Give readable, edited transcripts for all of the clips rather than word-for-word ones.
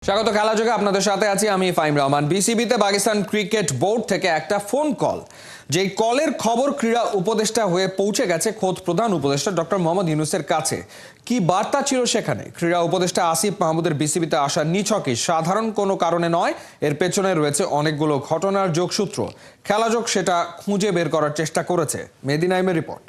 স্বাগত খেলাযোগে আপনাদের সাথে আছি আমি ফাহিম রহমান। বিসিবিতে পাকিস্তান ক্রিকেট বোর্ড থেকে একটা ফোন কল, যেই কলের খবর ক্রীড়া উপদেষ্টা হয়ে পৌঁছে গেছে খোদ প্রধান উপদেষ্টা ডক্টর মোহাম্মদ ইউনূসের কাছে। কি বার্তা ছিল সেখানে? ক্রীড়া উপদেষ্টা আসিফ মাহমুদের বিসিবিতে আসার নিছকই সাধারণ কোনো কারণে নয়, এর পেছনে রয়েছে অনেকগুলো ঘটনার যোগসূত্র। খেলাযোগ সেটা খুঁজে বের করার চেষ্টা করেছে। মেহেদী নাইমের রিপোর্ট।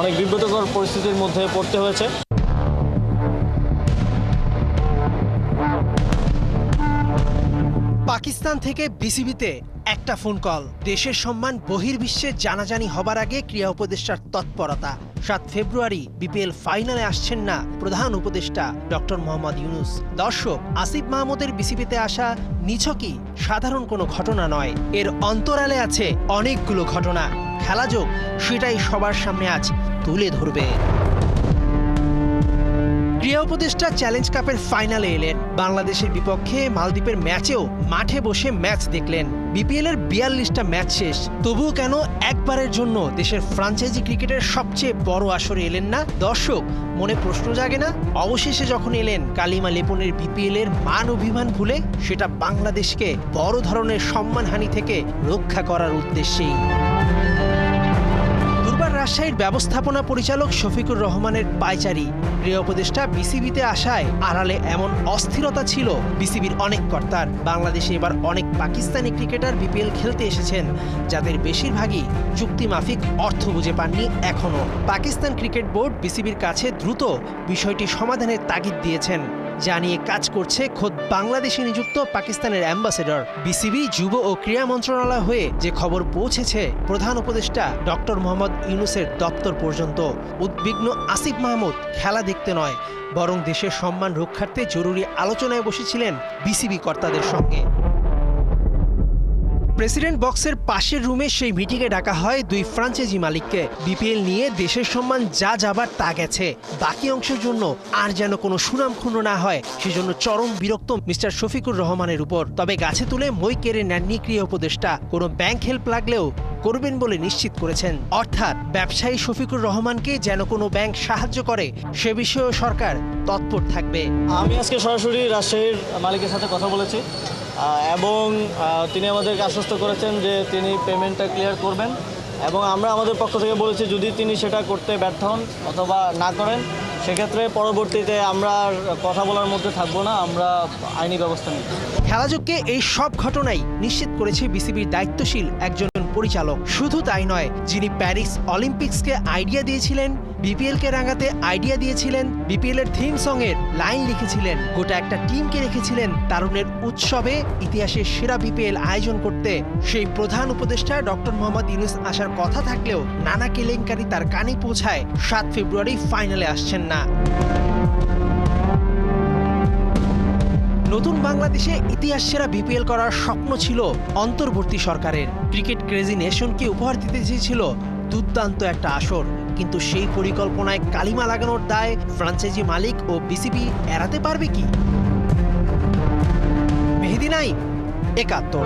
অনেক বিব্রতকর পরিস্থিতির মধ্যে পড়তে হয়েছে। পাকিস্তান থেকে বিসিবিতে একটা ফোন কল, দেশের সম্মান বহির্বিশ্বে জানাজানি হবার আগে ক্রীড়া উপদেষ্টার তৎপরতা। ৭ ফেব্রুয়ারি বিপিএল ফাইনালে আসছেন না প্রধান উপদেষ্টা ডক্টর মোহাম্মদ ইউনূস। দর্শক, আসিফ মাহমুদের বিসিবিতে আসা নিছকই সাধারণ কোনো ঘটনা নয়, এর অন্তরালে আছে অনেকগুলো ঘটনা। খেলাযোগ সেটাই সবার সামনে আজ তুলে ধরবে। ক্রীড়া উপদেষ্টা চ্যালেঞ্জ কাপের ফাইনালে এলেন, বাংলাদেশের বিপক্ষে মালদ্বীপের ম্যাচেও মাঠে বসে ম্যাচ দেখলেন। বিপিএল এর ৪২টা ম্যাচ শেষ, তবুও কেন একবারের জন্য দেশের ফ্রাঞ্চাইজি ক্রিকেটের সবচেয়ে বড় আসরে এলেন না? দর্শক, মনে প্রশ্ন জাগে না? অবশেষে যখন এলেন কালিমা লেপনের বিপিএল এর মান অভিমান ভুলে, সেটা বাংলাদেশকে বড় ধরনের সম্মানহানি থেকে রক্ষা করার উদ্দেশ্যেই। রাজশাহীর ব্যবস্থাপনা পরিচালক শফিকুর রহমানের পায়চারি, ক্রীড়া উপদেষ্টা বিসিবিতে আসায় আড়ালে এমন অস্থিরতা ছিল বিসিবির অনেক কর্তার। বাংলাদেশে এবার অনেক পাকিস্তানি ক্রিকেটার বিপিএল খেলতে এসেছেন, যাদের বেশিরভাগই চুক্তি মাফিক অর্থ বুঝে পাননি এখনও। পাকিস্তান ক্রিকেট বোর্ড বিসিবির কাছে দ্রুত বিষয়টি সমাধানের তাগিদ দিয়েছেন, যা নিয়ে কাজ করছে খোদ বাংলাদেশে নিযুক্ত পাকিস্তানের অ্যাম্বাসেডর। বিসিবি যুব ও ক্রীড়া মন্ত্রণালয় হয়ে যে খবর পৌঁছেছে প্রধান উপদেষ্টা ডক্টর মোহাম্মদ ইউনূসের দপ্তর পর্যন্ত, উদ্বিগ্ন আসিফ মাহমুদ খেলা দেখতে নয়, বরং দেশের সম্মান রক্ষার্থে জরুরি আলোচনায় বসেছিলেন বিসিবি কর্তাদের সঙ্গে। প্রেসিডেন্ট বক্সের পাশের রুমে সেই মিটিংয়ে ডাকা হয় দুই ফ্রাঞ্চাইজি মালিককে। বিপিএল নিয়ে দেশের সম্মান যা যাবার তা গেছে, বাকি অংশের জন্য আর যেন কোনো সুনাম ক্ষুণ্ণ না হয়, সেজন্য চরম বিরক্ত মিস্টার শফিকুর রহমানের উপর। তবে গাছে তুলে মই কেড়ে নেননি ক্রীড়া উপদেষ্টা, কোনো ব্যাংক হেল্প লাগলেও করবেন বলে নিশ্চিত করেছেন। অর্থাৎ ব্যবসায়ী শফিকুর রহমানকে যেন কোনো ব্যাংক সাহায্য করে, সে বিষয়েও সরকার তৎপর থাকবে। আমি আজকে সরাসরি রাজশাহীর মালিকের সাথে কথা বলেছি এবং তিনি আমাদেরকে আশ্বস্ত করেছেন যে তিনি পেমেন্টটা ক্লিয়ার করবেন, এবং আমরা আমাদের পক্ষ থেকে বলেছি যদি তিনি সেটা করতে ব্যর্থ হন অথবা না করেন, সেক্ষেত্রে পরবর্তীতে আমরা কথা বলার মধ্যে থাকবো না, আমরা আইনি ব্যবস্থা নিব। খেলাযোগকে এই সব ঘটনাই নিশ্চিত করেছে বিসিবির দায়িত্বশীল একজন পরিচালক। শুধু তাই নয়, যিনি প্যারিস অলিম্পিক্সকে আইডিয়া দিয়েছিলেন, বিপিএল কে রাঙাতে আইডিয়া দিয়েছিলেন, বিপিএল এর থিম সং এর লাইন লিখেছিলেন, গোটা একটা টিমকে রেখেছিলেন তারুণের উৎসবে ইতিহাসের সেরা বিপিএল আয়োজন করতে, সেই প্রধান উপদেষ্টা ডক্টর মোহাম্মদ ইউনূস আসার কথা থাকলেও নানা কেলেঙ্কারি তার কানে পৌঁছায় ৭ ফেব্রুয়ারি ফাইনালে আসছেন না। নতুন বাংলাদেশে ইতিহাস সেরা বিপিএল করার স্বপ্ন ছিল অন্তর্বর্তী সরকারের। ক্রিকেট ক্রেজি নেশনকে উপহার দিতে চেয়েছিল দুর্দান্ত একটা আসর, কিন্তু সেই পরিকল্পনায় কালিমা লাগানোর দায় ফ্রাঞ্চাইজি মালিক ও বিসিবি এড়াতে পারবে কি? মেহেদী নাইম, ৭১।